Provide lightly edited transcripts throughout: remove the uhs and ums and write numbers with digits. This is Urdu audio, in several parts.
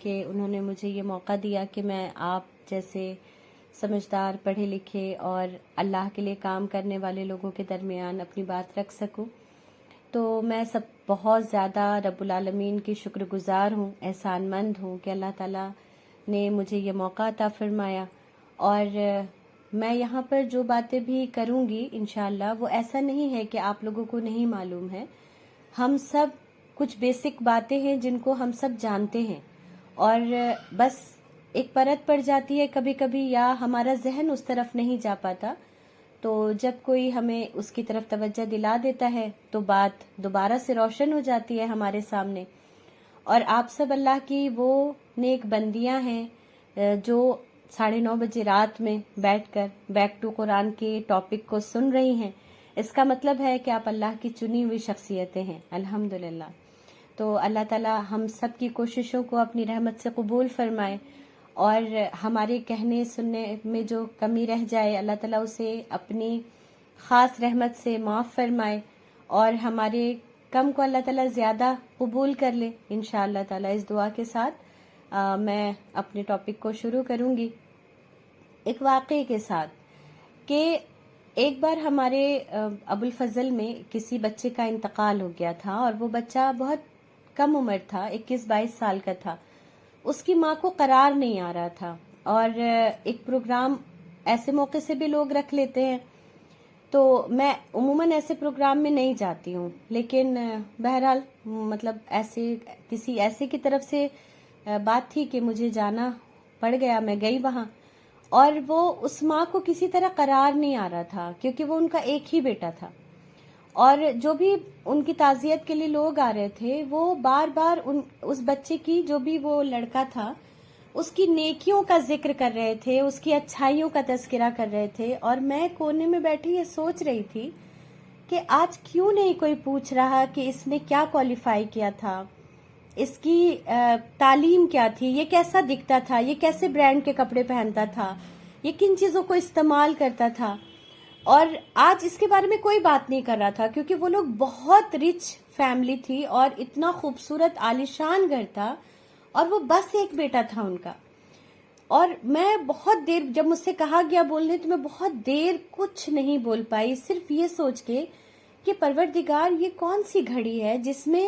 کہ انہوں نے مجھے یہ موقع دیا کہ میں آپ جیسے سمجھدار پڑھے لکھے اور اللہ کے لیے کام کرنے والے لوگوں کے درمیان اپنی بات رکھ سکوں. تو میں بہت زیادہ رب العالمین کی شکر گزار ہوں، احسان مند ہوں کہ اللہ تعالیٰ نے مجھے یہ موقع عطا فرمایا. اور میں یہاں پر جو باتیں بھی کروں گی انشاءاللہ وہ ایسا نہیں ہے کہ آپ لوگوں کو نہیں معلوم ہے. ہم سب کچھ بیسک باتیں ہیں جن کو ہم سب جانتے ہیں، اور بس ایک پرت پڑ جاتی ہے کبھی کبھی، یا ہمارا ذہن اس طرف نہیں جا پاتا. تو جب کوئی ہمیں اس کی طرف توجہ دلا دیتا ہے تو بات دوبارہ سے روشن ہو جاتی ہے ہمارے سامنے. اور آپ سب اللہ کی وہ نیک بندیاں ہیں جو 9:30 بجے رات میں بیٹھ کر بیک ٹو قرآن کے ٹاپک کو سن رہی ہیں. اس کا مطلب ہے کہ آپ اللہ کی چنی ہوئی شخصیتیں ہیں الحمدللہ. تو اللہ تعالی ہم سب کی کوششوں کو اپنی رحمت سے قبول فرمائے، اور ہمارے کہنے سننے میں جو کمی رہ جائے اللہ تعالیٰ اسے اپنی خاص رحمت سے معاف فرمائے، اور ہمارے کم کو اللہ تعالیٰ زیادہ قبول کر لے انشاءاللہ تعالیٰ. اس دعا کے ساتھ میں اپنے ٹاپک کو شروع کروں گی ایک واقعے کے ساتھ کہ ایک بار ہمارے ابو الفضل میں کسی بچے کا انتقال ہو گیا تھا، اور وہ بچہ بہت کم عمر تھا، 21-22 سال کا تھا. اس کی ماں کو قرار نہیں آ رہا تھا، اور ایک پروگرام ایسے موقع سے بھی لوگ رکھ لیتے ہیں. تو میں عموماً ایسے پروگرام میں نہیں جاتی ہوں، لیکن بہرحال مطلب کسی ایسے کی طرف سے بات تھی کہ مجھے جانا پڑ گیا. میں گئی وہاں، اور وہ اس ماں کو کسی طرح قرار نہیں آ رہا تھا کیونکہ وہ ان کا ایک ہی بیٹا تھا. اور جو بھی ان کی تعزیت کے لیے لوگ آ رہے تھے وہ بار بار اس بچے کی، جو بھی وہ لڑکا تھا، اس کی نیکیوں کا ذکر کر رہے تھے، اس کی اچھائیوں کا تذکرہ کر رہے تھے. اور میں کونے میں بیٹھی یہ سوچ رہی تھی کہ آج کیوں نہیں کوئی پوچھ رہا کہ اس نے کیا کوالیفائی کیا تھا، اس کی تعلیم کیا تھی، یہ کیسا دکھتا تھا، یہ کیسے برانڈ کے کپڑے پہنتا تھا، یہ کن چیزوں کو استعمال کرتا تھا. اور آج اس کے بارے میں کوئی بات نہیں کر رہا تھا کیونکہ وہ لوگ بہت رچ فیملی تھی اور اتنا خوبصورت عالیشان گھر تھا، اور وہ بس ایک بیٹا تھا ان کا. اور میں بہت دیر، جب مجھ سے کہا گیا بولنے تو میں بہت دیر کچھ نہیں بول پائی، صرف یہ سوچ کے کہ پروردگار یہ کون سی گھڑی ہے جس میں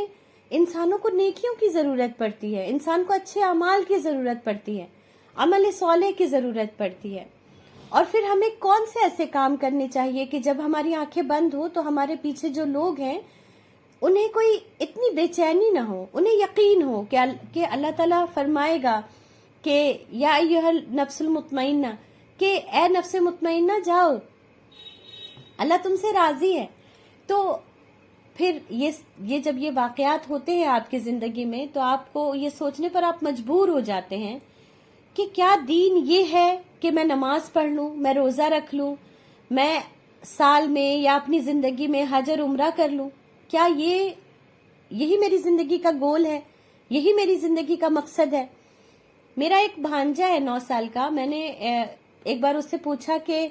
انسانوں کو نیکیوں کی ضرورت پڑتی ہے، انسان کو اچھے اعمال کی ضرورت پڑتی ہے، عمل صالح کی ضرورت پڑتی ہے. اور پھر ہمیں کون سے ایسے کام کرنے چاہیے کہ جب ہماری آنکھیں بند ہو تو ہمارے پیچھے جو لوگ ہیں انہیں کوئی اتنی بے چینی نہ ہو، انہیں یقین ہو کہ اللہ تعالیٰ فرمائے گا کہ یا ایھا النفس المطمئنہ، کہ اے نفس مطمئنہ جاؤ، اللہ تم سے راضی ہے. تو پھر یہ جب یہ واقعات ہوتے ہیں آپ کی زندگی میں تو آپ کو یہ سوچنے پر آپ مجبور ہو جاتے ہیں کہ کیا دین یہ ہے کہ میں نماز پڑھ لوں، میں روزہ رکھ لوں، میں سال میں یا اپنی زندگی میں حج اور عمرہ کر لوں؟ کیا یہی میری زندگی کا گول ہے، یہی میری زندگی کا مقصد ہے؟ میرا ایک بھانجا ہے 9 سال کا. میں نے ایک بار اس سے پوچھا کہ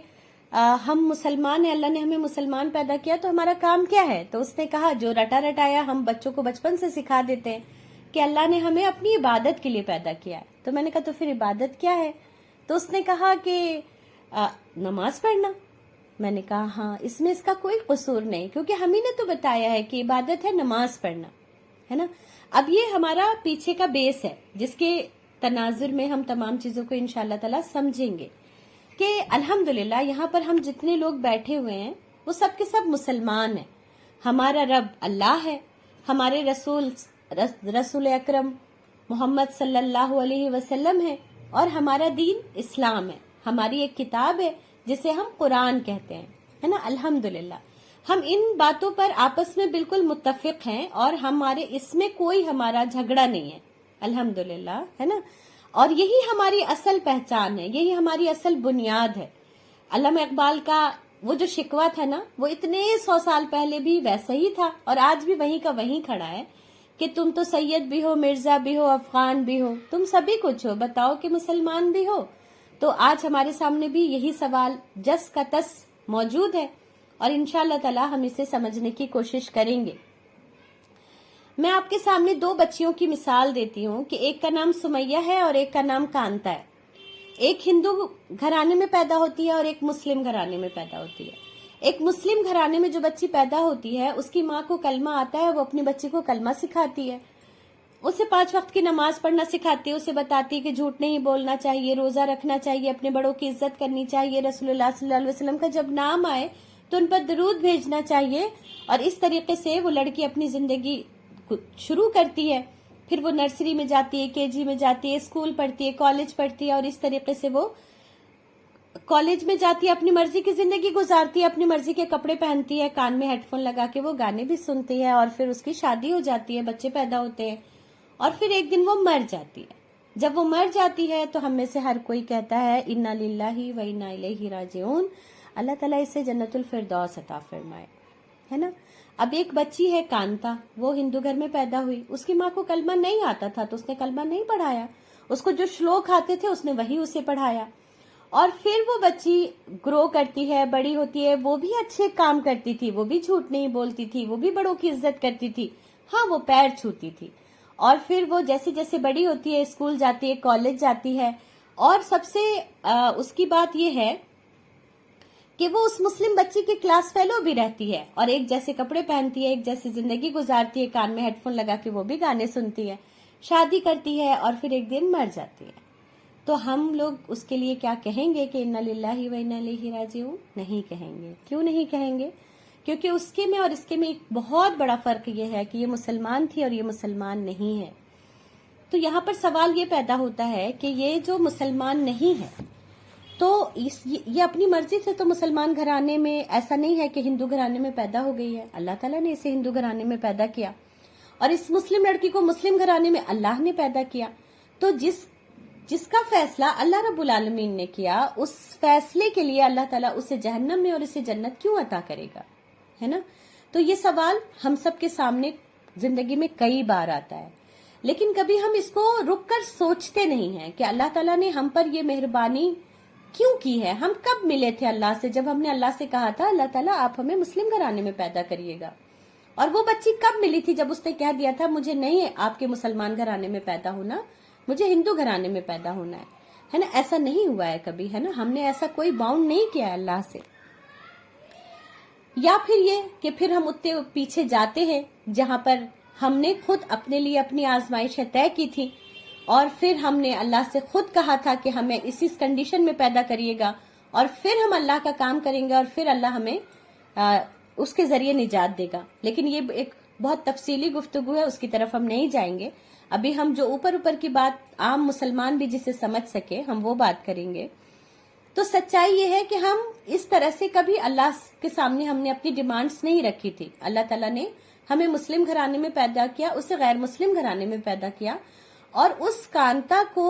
ہم مسلمان ہیں، اللہ نے ہمیں مسلمان پیدا کیا تو ہمارا کام کیا ہے؟ تو اس نے کہا جو رٹا رٹایا ہم بچوں کو بچپن سے سکھا دیتے ہیں کہ اللہ نے ہمیں اپنی عبادت کے لیے پیدا کیا ہے. تو میں نے کہا تو پھر عبادت کیا ہے؟ تو اس نے کہا کہ نماز پڑھنا. میں نے کہا ہاں، اس میں اس کا کوئی قصور نہیں، کیونکہ ہم ہی نے تو بتایا ہے کہ عبادت ہے نماز پڑھنا، ہے نا. اب یہ ہمارا پیچھے کا بیس ہے جس کے تناظر میں ہم تمام چیزوں کو انشاءاللہ تعالی سمجھیں گے کہ الحمدللہ یہاں پر ہم جتنے لوگ بیٹھے ہوئے ہیں وہ سب کے سب مسلمان ہیں. ہمارا رب اللہ ہے، ہمارے رسول اکرم محمد صلی اللہ علیہ وسلم ہے، اور ہمارا دین اسلام ہے. ہماری ایک کتاب ہے جسے ہم قرآن کہتے ہیں، ہے نا. الحمدللہ ہم ان باتوں پر آپس میں بالکل متفق ہیں، اور ہمارے اس میں کوئی ہمارا جھگڑا نہیں ہے الحمدللہ، ہے نا. اور یہی ہماری اصل پہچان ہے، یہی ہماری اصل بنیاد ہے. علامہ اقبال کا وہ جو شکوہ تھا نا، وہ اتنے 100 سال پہلے بھی ویسا ہی تھا اور آج بھی وہیں کا وہیں کھڑا ہے کہ تم تو سید بھی ہو، مرزا بھی ہو، افغان بھی ہو، تم سبھی کچھ ہو، بتاؤ کہ مسلمان بھی ہو. تو آج ہمارے سامنے بھی یہی سوال جس کا تس موجود ہے، اور انشاءاللہ تعالی ہم اسے سمجھنے کی کوشش کریں گے. میں آپ کے سامنے دو بچیوں کی مثال دیتی ہوں کہ ایک کا نام سمیہ ہے اور ایک کا نام کانتا ہے. ایک ہندو گھرانے میں پیدا ہوتی ہے اور ایک مسلم گھرانے میں پیدا ہوتی ہے. ایک مسلم گھرانے میں جو بچی پیدا ہوتی ہے اس کی ماں کو کلمہ آتا ہے، وہ اپنی بچی کو کلمہ سکھاتی ہے، اسے 5 وقت کی نماز پڑھنا سکھاتی ہے، اسے بتاتی ہے کہ جھوٹ نہیں بولنا چاہیے، روزہ رکھنا چاہیے، اپنے بڑوں کی عزت کرنی چاہیے، رسول اللہ صلی اللہ علیہ وسلم کا جب نام آئے تو ان پر درود بھیجنا چاہیے. اور اس طریقے سے وہ لڑکی اپنی زندگی شروع کرتی ہے. پھر وہ نرسری میں جاتی ہے، KG میں جاتی ہے، اسکول پڑھتی ہے، کالج پڑھتی ہے، اور اس طریقے سے وہ کالج میں جاتی ہے، اپنی مرضی کی زندگی گزارتی ہے، اپنی مرضی کے کپڑے پہنتی ہے، کان میں ہیڈ فون لگا کے وہ گانے بھی سنتی ہے، اور پھر اس کی شادی ہو جاتی ہے، بچے پیدا ہوتے ہیں، اور پھر ایک دن وہ مر جاتی ہے. جب وہ مر جاتی ہے تو ہم میں سے ہر کوئی کہتا ہے انا للہ و انا الیہ راجعون، اللہ تعالیٰ اسے جنت الفردوس عطا فرمائے، ہے نا. اب ایک بچی ہے کانتا، وہ ہندو گھر میں پیدا ہوئی، اس کی ماں کو کلمہ نہیں آتا تھا تو اس نے کلمہ نہیں پڑھایا، اس کو جو شلوک آتے تھے اس نے وہی اسے پڑھایا. اور پھر وہ بچی گرو کرتی ہے، بڑی ہوتی ہے، وہ بھی اچھے کام کرتی تھی، وہ بھی جھوٹ نہیں بولتی تھی، وہ بھی بڑوں کی عزت کرتی تھی، ہاں وہ پیر چھوتی تھی. اور پھر وہ جیسے جیسے بڑی ہوتی ہے، اسکول جاتی ہے، کالج جاتی ہے، اور سب سے اس کی بات یہ ہے کہ وہ اس مسلم بچی کے کلاس فیلو بھی رہتی ہے، اور ایک جیسے کپڑے پہنتی ہے، ایک جیسی زندگی گزارتی ہے، کان میں ہیڈ فون لگا کے وہ بھی گانے سنتی ہے، شادی کرتی ہے، اور پھر ایک دن مر جاتی ہے. تو ہم لوگ اس کے لیے کیا کہیں گے کہ انا للہ و انا الیہ راجعون؟ نہیں کہیں گے. کیوں نہیں کہیں گے؟ کیونکہ اس کے میں اور اس کے میں ایک بہت بڑا فرق یہ ہے کہ یہ مسلمان تھی اور یہ مسلمان نہیں ہے. تو یہاں پر سوال یہ پیدا ہوتا ہے کہ یہ جو مسلمان نہیں ہے تو یہ اپنی مرضی سے تو مسلمان گھرانے میں، ایسا نہیں ہے کہ ہندو گھرانے میں پیدا ہو گئی ہے، اللہ تعالیٰ نے اسے ہندو گھرانے میں پیدا کیا، اور اس مسلم لڑکی کو مسلم گھرانے میں اللہ نے پیدا کیا. تو جس کا فیصلہ اللہ رب العالمین نے کیا، اس فیصلے کے لیے اللہ تعالیٰ اسے جہنم میں اور اسے جنت کیوں عطا کرے گا، ہے نا. تو یہ سوال ہم سب کے سامنے زندگی میں کئی بار آتا ہے، لیکن کبھی ہم اس کو رک کر سوچتے نہیں ہیں کہ اللہ تعالیٰ نے ہم پر یہ مہربانی کیوں کی ہے. ہم کب ملے تھے اللہ سے؟ جب ہم نے اللہ سے کہا تھا اللہ تعالیٰ آپ ہمیں مسلم گھرانے میں پیدا کریے گا. اور وہ بچی کب ملی تھی؟ جب اس نے کہہ دیا تھا مجھے نہیں ہے آپ کے مسلمان گھرانے میں پیدا ہونا، مجھے ہندو گھرانے میں پیدا ہونا ہے نا. ایسا نہیں ہوا ہے کبھی، ہے نا. ہم نے ایسا کوئی باؤنڈ نہیں کیا ہے اللہ سے. یا پھر یہ کہ پھر ہم اتنے پیچھے جاتے ہیں جہاں پر ہم نے خود اپنے لیے اپنی آزمائشیں طے کی تھی، اور پھر ہم نے اللہ سے خود کہا تھا کہ ہمیں اسی کنڈیشن میں پیدا کریے گا، اور پھر ہم اللہ کا کام کریں گے، اور پھر اللہ ہمیں اس کے ذریعے نجات دے گا. لیکن یہ ایک بہت تفصیلی گفتگو ہے، اس کی طرف ہم نہیں جائیں گے. ابھی ہم جو اوپر کی بات عام مسلمان بھی جسے سمجھ سکے ہم وہ بات کریں گے. تو سچائی یہ ہے کہ ہم اس طرح سے کبھی اللہ کے سامنے ہم نے اپنی ڈیمانڈز نہیں رکھی تھی. اللہ تعالیٰ نے ہمیں مسلم گھرانے میں پیدا کیا، اسے غیر مسلم گھرانے میں پیدا کیا، اور اس کانتا کو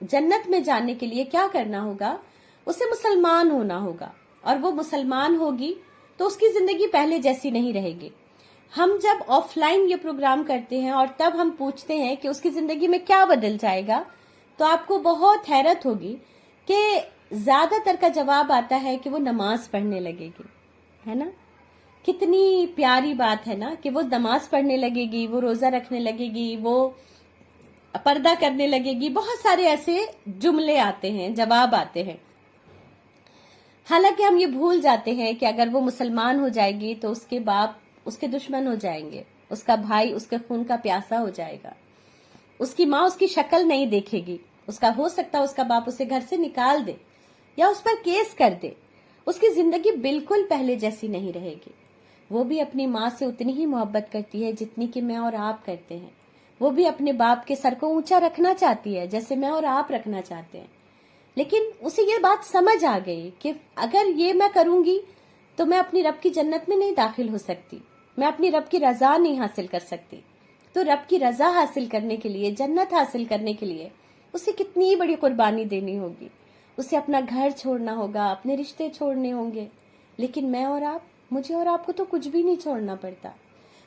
جنت میں جانے کے لیے کیا کرنا ہوگا؟ اسے مسلمان ہونا ہوگا، اور وہ مسلمان ہوگی تو اس کی زندگی پہلے جیسی نہیں رہے گی. ہم جب آف لائن یہ پروگرام کرتے ہیں اور تب ہم پوچھتے ہیں کہ اس کی زندگی میں کیا بدل جائے گا، تو آپ کو بہت حیرت ہوگی کہ زیادہ تر کا جواب آتا ہے کہ وہ نماز پڑھنے لگے گی، ہے نا. کتنی پیاری بات ہے نا کہ وہ نماز پڑھنے لگے گی، وہ روزہ رکھنے لگے گی، وہ پردہ کرنے لگے گی. بہت سارے ایسے جملے آتے ہیں، جواب آتے ہیں. حالانکہ ہم یہ بھول جاتے ہیں کہ اگر وہ مسلمان ہو جائے گی تو اس کے باپ اس کے دشمن ہو جائیں گے، اس کا بھائی اس کے خون کا پیاسا ہو جائے گا، اس کی ماں اس کی شکل نہیں دیکھے گی، اس کا ہو سکتا ہے اس کا باپ اسے گھر سے نکال دے یا اس پر کیس کر دے. اس کی زندگی بالکل پہلے جیسی نہیں رہے گی. وہ بھی اپنی ماں سے اتنی ہی محبت کرتی ہے جتنی کہ میں اور آپ کرتے ہیں. وہ بھی اپنے باپ کے سر کو اونچا رکھنا چاہتی ہے جیسے میں اور آپ رکھنا چاہتے ہیں. لیکن اسے یہ بات سمجھ آ گئی کہ اگر یہ میں کروں گی تو میں اپنی رب کی جنت میں نہیں داخل ہو سکتی، میں اپنی رب کی رضا نہیں حاصل کر سکتی. تو رب کی رضا حاصل کرنے کے لیے، جنت حاصل کرنے کے لیے اسے کتنی بڑی قربانی دینی ہوگی. اسے اپنا گھر چھوڑنا ہوگا، اپنے رشتے چھوڑنے ہوں گے. لیکن میں اور آپ، مجھے اور آپ کو تو کچھ بھی نہیں چھوڑنا پڑتا.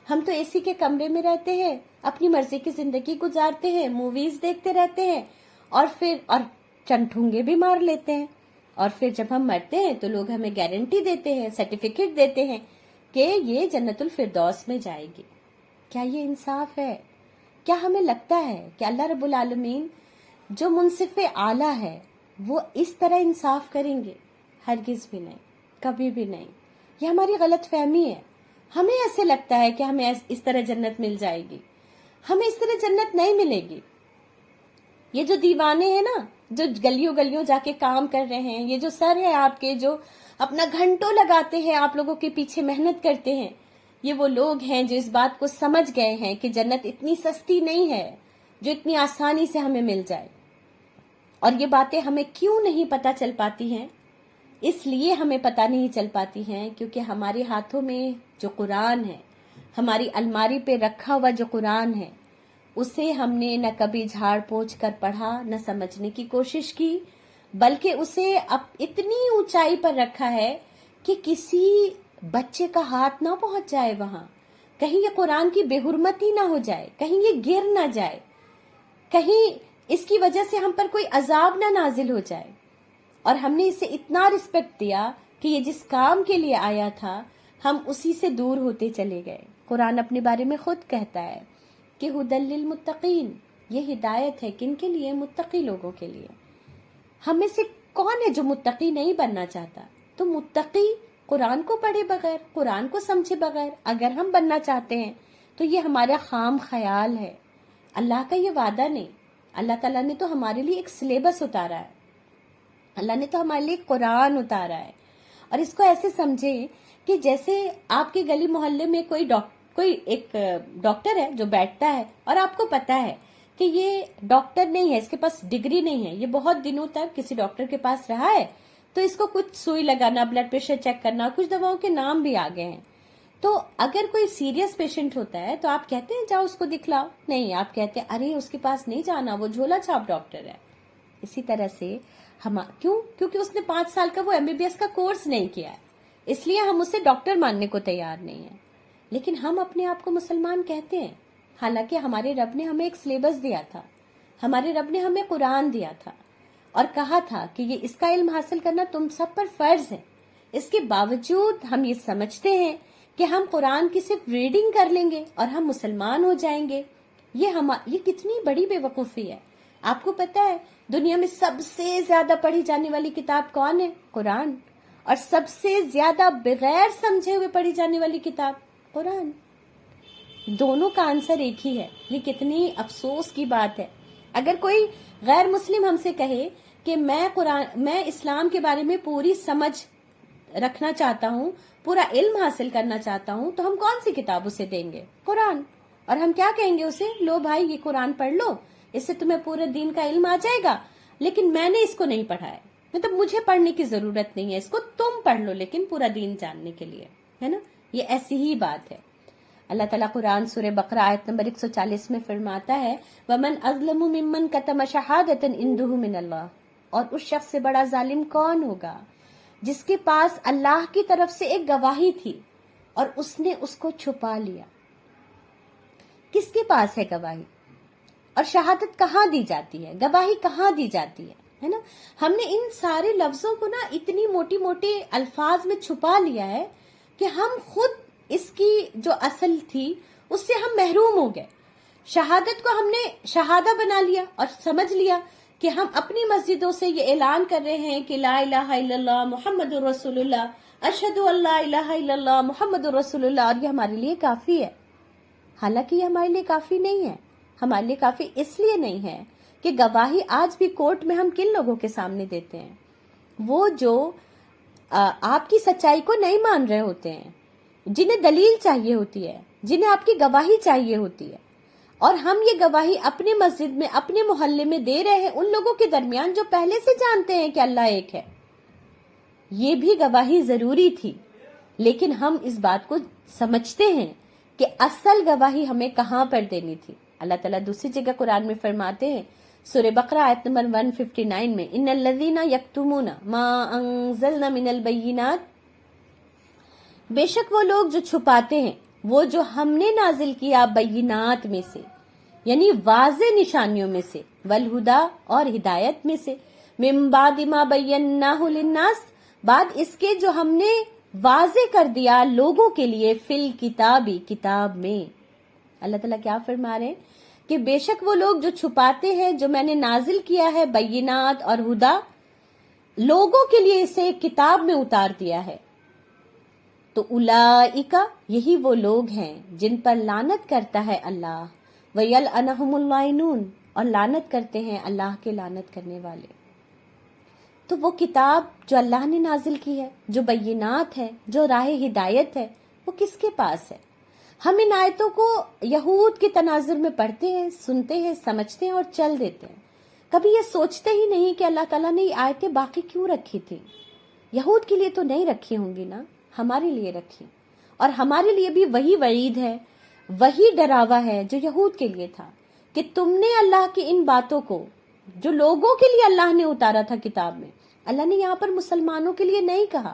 ہم تو اے سی کے کمرے میں رہتے ہیں، اپنی مرضی کی زندگی گزارتے ہیں، موویز دیکھتے رہتے ہیں، اور چند ٹھونگے بھی مار لیتے ہیں. اور پھر جب ہم مرتے ہیں تو لوگ ہمیں گارنٹی دیتے ہیں، سرٹیفکیٹ دیتے ہیں کہ یہ جنت الفردوس میں جائے گی. کیا یہ انصاف ہے؟ کیا ہمیں لگتا ہے کہ اللہ رب العالمین جو منصف اعلیٰ ہے وہ اس طرح انصاف کریں گے؟ ہرگز بھی نہیں، کبھی بھی نہیں۔ یہ ہماری غلط فہمی ہے۔ ہمیں ایسے لگتا ہے کہ ہمیں اس طرح جنت مل جائے گی، ہمیں اس طرح جنت نہیں ملے گی۔ یہ جو دیوانے ہیں نا، جو گلیوں گلیوں جا کے کام کر رہے ہیں، یہ جو سر ہے آپ کے جو اپنا گھنٹوں لگاتے ہیں آپ لوگوں کے پیچھے محنت کرتے ہیں، یہ وہ لوگ ہیں جو اس بات کو سمجھ گئے ہیں کہ جنت اتنی سستی نہیں ہے جو اتنی آسانی سے ہمیں مل جائے۔ اور یہ باتیں ہمیں کیوں نہیں پتہ چل پاتی ہیں؟ اس لیے ہمیں پتہ نہیں چل پاتی ہیں کیونکہ ہمارے ہاتھوں میں جو قرآن ہے، ہماری الماری پہ رکھا ہوا جو قرآن ہے، اسے ہم نے نہ کبھی جھاڑ پوچھ کر پڑھا، نہ سمجھنے کی کوشش کی، بلکہ اسے اب اتنی اونچائی پر رکھا ہے کہ کسی بچے کا ہاتھ نہ پہنچ جائے وہاں، کہیں یہ قرآن کی بے حرمتی نہ ہو جائے، کہیں یہ گر نہ جائے، کہیں اس کی وجہ سے ہم پر کوئی عذاب نہ نازل ہو جائے۔ اور ہم نے اسے اتنا رسپیکٹ دیا کہ یہ جس کام کے لیے آیا تھا ہم اسی سے دور ہوتے چلے گئے۔ قرآن اپنے بارے میں خود کہتا ہے کہ ھدی للمتقین، یہ ہدایت ہے کن کے لیے؟ متقی لوگوں کے لیے۔ ہم میں سے کون ہے جو متقی نہیں بننا چاہتا؟ تو متقی قرآن کو پڑھے بغیر، قرآن کو سمجھے بغیر اگر ہم بننا چاہتے ہیں تو یہ ہمارا خام خیال ہے، اللہ کا یہ وعدہ نہیں۔ اللہ تعالیٰ نے تو ہمارے لیے ایک سلیبس اتارا ہے، اللہ نے تو ہمارے لیے قرآن اتارا ہے۔ اور اس کو ایسے سمجھیں کہ جیسے آپ کے گلی محلے میں کوئی ایک ڈاکٹر ہے جو بیٹھتا ہے اور آپ کو پتا ہے کہ یہ ڈاکٹر نہیں ہے، اس کے پاس ڈگری نہیں ہے، یہ بہت دنوں تک کسی ڈاکٹر کے پاس رہا ہے، تو اس کو کچھ سوئی لگانا، بلڈ پریشر چیک کرنا، کچھ دواؤں کے نام بھی آگے ہیں۔ تو اگر کوئی سیریس پیشنٹ ہوتا ہے تو آپ کہتے ہیں جاؤ اس کو دکھلاؤ؟ نہیں، آپ کہتے ہیں ارے اس کے پاس نہیں جانا، وہ جھولا چھاپ ڈاکٹر ہے۔ اسی طرح سے کیونکہ اس نے 5 سال کا وہ MBBS کا کورس نہیں کیا ہے، اس لیے ہم اسے ڈاکٹر ماننے کو تیار نہیں ہیں۔ لیکن ہم اپنے آپ کو مسلمان کہتے ہیں، حالانکہ ہمارے رب نے ہمیں ایک سلیبس دیا تھا، ہمارے رب نے ہمیں قرآن دیا تھا اور کہا تھا کہ یہ اس کا علم حاصل کرنا تم سب پر فرض ہے۔ اس کے باوجود ہم یہ سمجھتے ہیں کہ ہم قرآن کی صرف ریڈنگ کر لیں گے اور ہم مسلمان ہو جائیں گے۔ یہ کتنی بڑی بے وقوفی ہے۔ آپ کو پتا ہے دنیا میں سب سے زیادہ پڑھی جانے والی کتاب کون ہے؟ قرآن۔ اور سب سے زیادہ بغیر سمجھے ہوئے پڑھی جانے والی کتاب قرآن۔ دونوں کا آنسر ایک ہی ہے۔ یہ کتنی افسوس کی بات ہے۔ اگر کوئی غیر مسلم ہم سے کہے کہ میں اسلام کے بارے میں پوری سمجھ رکھنا چاہتا ہوں، پورا علم حاصل کرنا چاہتا ہوں، تو ہم کون سی کتاب اسے دیں گے؟ قرآن۔ اور ہم کیا کہیں گے اسے؟ لو بھائی یہ قرآن پڑھ لو، اس سے تمہیں پورے دین کا علم آ جائے گا، لیکن میں نے اس کو نہیں پڑھا ہے، مطلب مجھے پڑھنے کی ضرورت نہیں ہے، اس کو تم پڑھ لو لیکن پورا دین جاننے کے لیے، ہے نا؟ یہ ایسی ہی بات ہے۔ اللہ تعالیٰ قرآن سورہ بقرہ آیت نمبر 140 میں فرماتا ہے وَمَنْ أَظْلَمُ مِمَّنْ كَتَمَ شَهَادَةً عِنْدَهُ مِنَ اللَّهِ، اور اس شخص سے بڑا ظالم کون ہوگا جس کے پاس اللہ کی طرف سے ایک گواہی تھی اور اس نے اس کو چھپا لیا۔ کس کے پاس ہے گواہی؟ اور شہادت کہاں دی جاتی ہے؟ گواہی کہاں دی جاتی ہے نا؟ ہم نے ان سارے لفظوں کو نا اتنی موٹی موٹے الفاظ میں چھپا لیا ہے کہ ہم خود اس کی جو اصل تھی اس سے ہم محروم ہو گئے۔ شہادت کو ہم نے شہادہ بنا لیا اور سمجھ لیا کہ ہم اپنی مسجدوں سے یہ اعلان کر رہے ہیں کہ لا الہ الا اللہ محمد رسول اللہ، اشہد ان لا الہ الا اللہ محمد رسول اللہ، اور یہ ہمارے لیے کافی ہے۔ حالانکہ یہ ہمارے لیے کافی نہیں ہے۔ ہمارے لیے کافی اس لیے نہیں ہے کہ گواہی آج بھی کورٹ میں ہم کن لوگوں کے سامنے دیتے ہیں؟ وہ جو آپ کی سچائی کو نہیں مان رہے ہوتے ہیں، جنہیں دلیل چاہیے ہوتی ہے، جنہیں آپ کی گواہی چاہیے ہوتی ہے، اور ہم یہ گواہی اپنے مسجد میں، اپنے محلے میں دے رہے ہیں ان لوگوں کے درمیان جو پہلے سے جانتے ہیں کہ اللہ ایک ہے۔ یہ بھی گواہی ضروری تھی، لیکن ہم اس بات کو سمجھتے ہیں کہ اصل گواہی ہمیں کہاں پر دینی تھی۔ اللہ تعالیٰ دوسری جگہ قرآن میں فرماتے ہیں سورہ بقرہ آیت نمبر 159 میں ان الذین یکتمون ما انزلنا من البینات، بے شک وہ لوگ جو چھپاتے ہیں وہ جو ہم نے نازل کیا بینات میں سے، یعنی واضح نشانیوں میں سے، والہدا اور ہدایت میں سے، من بعد ما بیناہ للناس، بعد اس کے جو ہم نے واضح کر دیا لوگوں کے لیے، فی الکتابی کتاب میں۔ اللہ تعالیٰ کیا فرما رہے ہیں کہ بے شک وہ لوگ جو چھپاتے ہیں جو میں نے نازل کیا ہے بینات اور ہدا، لوگوں کے لیے اسے ایک کتاب میں اتار دیا ہے، تو اولئکا یہی وہ لوگ ہیں جن پر لعنت کرتا ہے اللہ، وَيَلْعَنَهُمُ اللَّاعِنُونَ اور لعنت کرتے ہیں اللہ کے لعنت کرنے والے۔ تو وہ کتاب جو اللہ نے نازل کی ہے، جو بینات ہے، جو راہ ہدایت ہے، وہ کس کے پاس ہے؟ ہم ان آیتوں کو یہود کے تناظر میں پڑھتے ہیں، سنتے ہیں، سمجھتے ہیں اور چل دیتے ہیں، کبھی یہ سوچتے ہی نہیں کہ اللہ تعالیٰ نے یہ آیتیں باقی کیوں رکھی تھی۔ یہود کے لیے تو نہیں رکھی ہوں گی نا، ہمارے لیے رکھی، اور ہمارے لیے بھی وہی وعید ہے، وہی ڈراوا ہے جو یہود کے لیے تھا کہ تم نے اللہ کی ان باتوں کو جو لوگوں کے لیے اللہ نے اتارا تھا کتاب میں، اللہ نے یہاں پر مسلمانوں کے لیے نہیں کہا،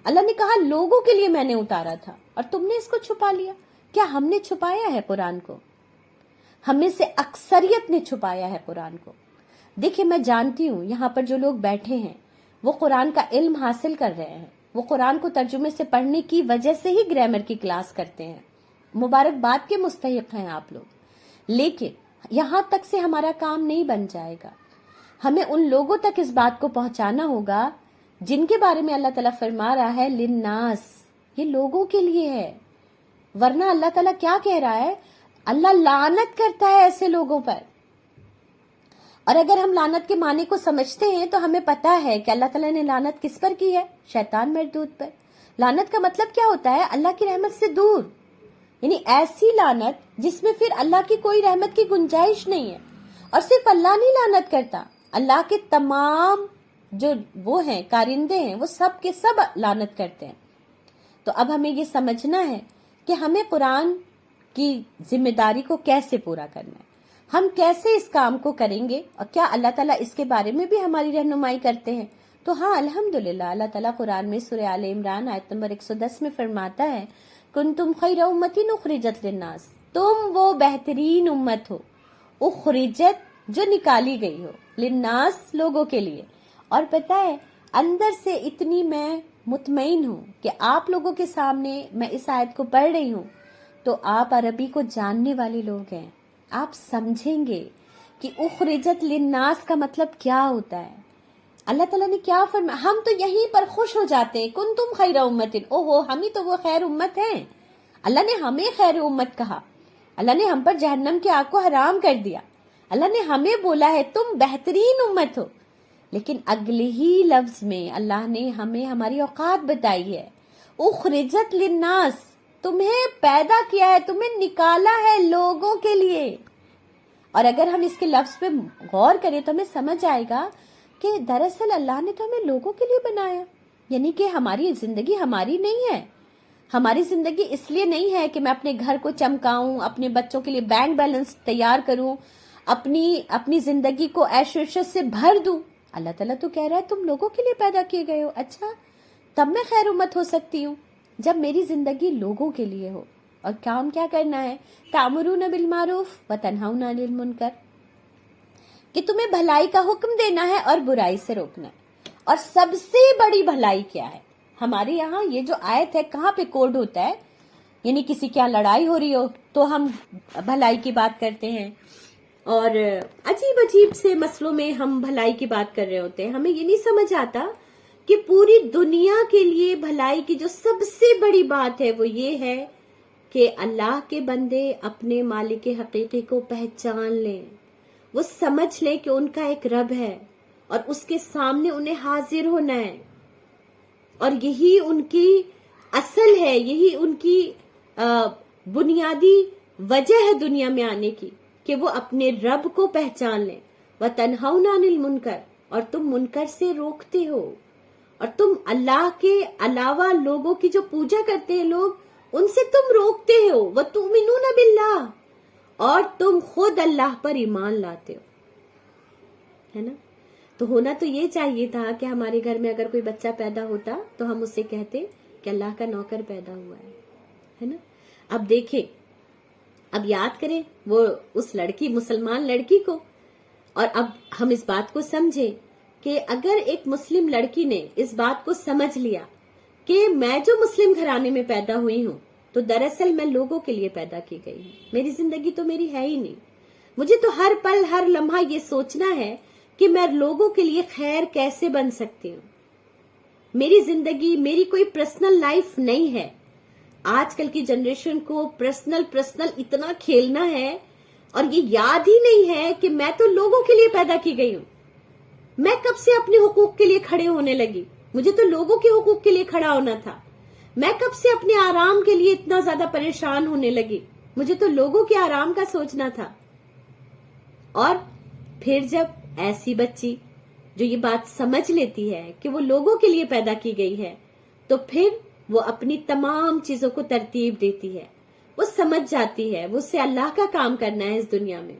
اللہ نے کہا لوگوں کے لیے میں نے اتارا تھا، اور تم نے اس کو چھپا لیا۔ کیا ہم نے چھپایا ہے قرآن کو؟ ہم میں سے اکثریت نے چھپایا ہے قرآن کو۔ دیکھیں، میں جانتی ہوں یہاں پر جو لوگ بیٹھے ہیں وہ قرآن کا علم حاصل کر رہے ہیں، وہ قرآن کو ترجمے سے پڑھنے کی وجہ سے ہی گرامر کی کلاس کرتے ہیں، مبارکباد کے مستحق ہیں آپ لوگ، لیکن یہاں تک سے ہمارا کام نہیں بن جائے گا۔ ہمیں ان لوگوں تک اس بات کو پہنچانا ہوگا جن کے بارے میں اللہ تعالیٰ فرما رہا ہے للناس، یہ لوگوں کے لیے ہے، ورنہ اللہ تعالیٰ کیا کہہ رہا ہے؟ اللہ لعنت کرتا ہے ایسے لوگوں پر۔ اور اگر ہم لعنت کے معنی کو سمجھتے ہیں تو ہمیں پتا ہے کہ اللہ تعالیٰ نے لعنت کس پر کی ہے؟ شیطان مردود پر۔ لعنت کا مطلب کیا ہوتا ہے؟ اللہ کی رحمت سے دور، یعنی ایسی لعنت جس میں پھر اللہ کی کوئی رحمت کی گنجائش نہیں ہے۔ اور صرف اللہ نہیں لعنت کرتا، اللہ کے تمام جو وہ ہیں کارندے ہیں وہ سب کے سب لعنت کرتے ہیں۔ تو اب ہمیں یہ سمجھنا ہے کہ ہمیں قرآن کی ذمہ داری کو کیسے پورا کرنا ہے، ہم کیسے اس کام کو کریں گے، اور کیا اللہ تعالیٰ اس کے بارے میں بھی ہماری رہنمائی کرتے ہیں؟ تو ہاں الحمدللہ، اللہ تعالیٰ قرآن میں سورہ آل عمران آیت نمبر 110 میں فرماتا ہے کنتم خیر امۃ اخرجت للناس، تم وہ بہترین امت ہو، اخرجت جو نکالی گئی ہو، للناس لوگوں کے لیے۔ اور پتہ ہے اندر سے اتنی میں مطمئن ہوں کہ آپ لوگوں کے سامنے میں اس آیت کو پڑھ رہی ہوں تو آپ عربی کو جاننے والے لوگ ہیں، آپ سمجھیں گے کہ اخرجت للناس کا مطلب کیا ہوتا ہے۔ اللہ تعالیٰ نے کیا فرمایا؟ ہم تو یہیں پر خوش ہو جاتے ہیں، کنتم خیر امت، اوہو ہم ہی تو وہ خیر امت ہیں۔ اللہ نے ہمیں خیر امت کہا، اللہ نے ہم پر جہنم کی آگ کو حرام کر دیا، اللہ نے ہمیں بولا ہے تم بہترین امت ہو، لیکن اگلے ہی لفظ میں اللہ نے ہمیں ہماری اوقات بتائی ہے، اخرجت للناس، تمہیں پیدا کیا ہے، تمہیں نکالا ہے لوگوں کے لیے۔ اور اگر ہم اس کے لفظ پہ غور کریں تو ہمیں سمجھ آئے گا کہ دراصل اللہ نے تو ہمیں لوگوں کے لیے بنایا، یعنی کہ ہماری زندگی ہماری نہیں ہے، ہماری زندگی اس لیے نہیں ہے کہ میں اپنے گھر کو چمکاؤں، اپنے بچوں کے لیے بینک بیلنس تیار کروں، اپنی زندگی کو عیش و عشرت سے بھر دوں۔ اللہ تعالیٰ تو کہہ رہا ہے تم لوگوں کے لیے پیدا کیے گئے ہو۔ اچھا، تب میں خیر امت ہو سکتی ہوں جب میری زندگی لوگوں کے لیے ہو۔ اور کام کیا کرنا ہے؟ تأمرون بالمعروف وتنہون عن المنکر، کہ تمہیں بھلائی کا حکم دینا ہے اور برائی سے روکنا ہے۔ اور سب سے بڑی بھلائی کیا ہے؟ ہمارے یہاں یہ جو آیت ہے کہاں پہ کوڈ ہوتا ہے، یعنی کسی کے یہاں لڑائی ہو رہی ہو تو ہم بھلائی کی بات کرتے ہیں، اور عجیب سے مسئلوں میں ہم بھلائی کی بات کر رہے ہوتے ہیں۔ ہمیں یہ نہیں سمجھ آتا کہ پوری دنیا کے لیے بھلائی کی جو سب سے بڑی بات ہے وہ یہ ہے کہ اللہ کے بندے اپنے مالک حقیقی کو پہچان لیں، وہ سمجھ لیں کہ ان کا ایک رب ہے اور اس کے سامنے انہیں حاضر ہونا ہے، اور یہی ان کی اصل ہے، یہی ان کی بنیادی وجہ ہے دنیا میں آنے کی، کہ وہ اپنے رب کو پہچان لیں۔ وَتَنْهَوْنَ عَنِ الْمُنْكَرِ، اور تم منکر سے روکتے ہو، اور تم اللہ کے علاوہ لوگوں کی جو پوجا کرتے ہیں لوگ، ان سے تم روکتے ہو۔ وَتُؤْمِنُونَ بِاللَّهِ، اور تم خود اللہ پر ایمان لاتے ہو، ہے نا؟ تو ہونا تو یہ چاہیے تھا کہ ہمارے گھر میں اگر کوئی بچہ پیدا ہوتا تو ہم اسے کہتے کہ اللہ کا نوکر پیدا ہوا ہے نا؟ اب دیکھیں، اب یاد کریں وہ اس لڑکی، مسلمان لڑکی کو، اور اب ہم اس بات کو سمجھیں کہ اگر ایک مسلم لڑکی نے اس بات کو سمجھ لیا کہ میں جو مسلم گھرانے میں پیدا ہوئی ہوں تو دراصل میں لوگوں کے لیے پیدا کی گئی ہوں. میری زندگی تو میری ہے ہی نہیں. مجھے تو ہر پل ہر لمحہ یہ سوچنا ہے کہ میں لوگوں کے لیے خیر کیسے بن سکتی ہوں. میری زندگی میری کوئی پرسنل لائف نہیں ہے. آج کل کی جنریشن کو پرسنل اتنا کھیلنا ہے اور یہ یاد ہی نہیں ہے کہ میں تو لوگوں کے لیے پیدا کی گئی ہوں. میں کب سے اپنے حقوق کے لیے کھڑے ہونے لگی؟ مجھے تو لوگوں کے حقوق کے لیے کھڑا ہونا تھا. میں کب سے اپنے آرام کے لیے اتنا زیادہ پریشان ہونے لگی؟ مجھے تو لوگوں کے آرام کا سوچنا تھا. اور پھر جب ایسی بچی جو یہ بات سمجھ لیتی ہے کہ وہ لوگوں کے لیے پیدا کی گئی ہے تو پھر وہ اپنی تمام چیزوں کو ترتیب دیتی ہے. وہ سمجھ جاتی ہے وہ سے اللہ کا کام کرنا ہے اس دنیا میں.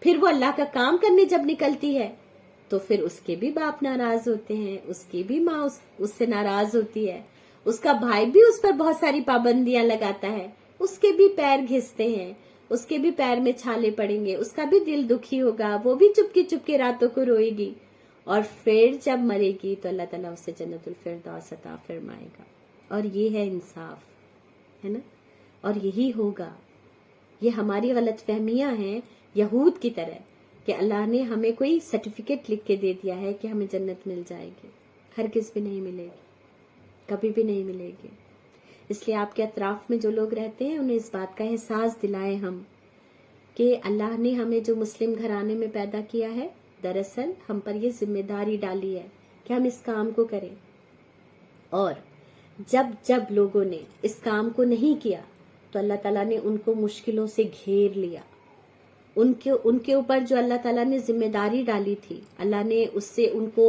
پھر وہ اللہ کا کام کرنے جب نکلتی ہے تو پھر اس کے بھی باپ ناراض ہوتے ہیں, اس کی بھی ماں اس سے ناراض ہوتی ہے, اس کا بھائی بھی اس پر بہت ساری پابندیاں لگاتا ہے, اس کے بھی پیر گھستے ہیں, اس کے بھی پیر میں چھالے پڑیں گے, اس کا بھی دل دکھی ہوگا, وہ بھی چپ کے راتوں کو روئے گی. اور پھر جب مرے گی تو اللہ تعالیٰ اسے جنت الفردوس عطا فرمائے گا. اور یہ ہے انصاف, ہے نا, اور یہی ہوگا. یہ ہماری غلط فہمیاں ہیں یہود کی طرح کہ اللہ نے ہمیں کوئی سرٹیفکیٹ لکھ کے دے دیا ہے کہ ہمیں جنت مل جائے گی. ہرگز بھی نہیں ملے گی, کبھی بھی نہیں ملے گی. اس لیے آپ کے اطراف میں جو لوگ رہتے ہیں انہیں اس بات کا احساس دلائیں ہم کہ اللہ نے ہمیں جو مسلم گھرانے میں پیدا کیا ہے دراصل ہم پر یہ ذمہ داری ڈالی ہے کہ ہم اس کام کو کریں. اور جب لوگوں نے اس کام کو نہیں کیا تو اللہ تعالیٰ نے ان کو مشکلوں سے گھیر لیا. ان کے اوپر جو اللہ تعالیٰ نے ذمہ داری ڈالی تھی اللہ نے اس سے ان کو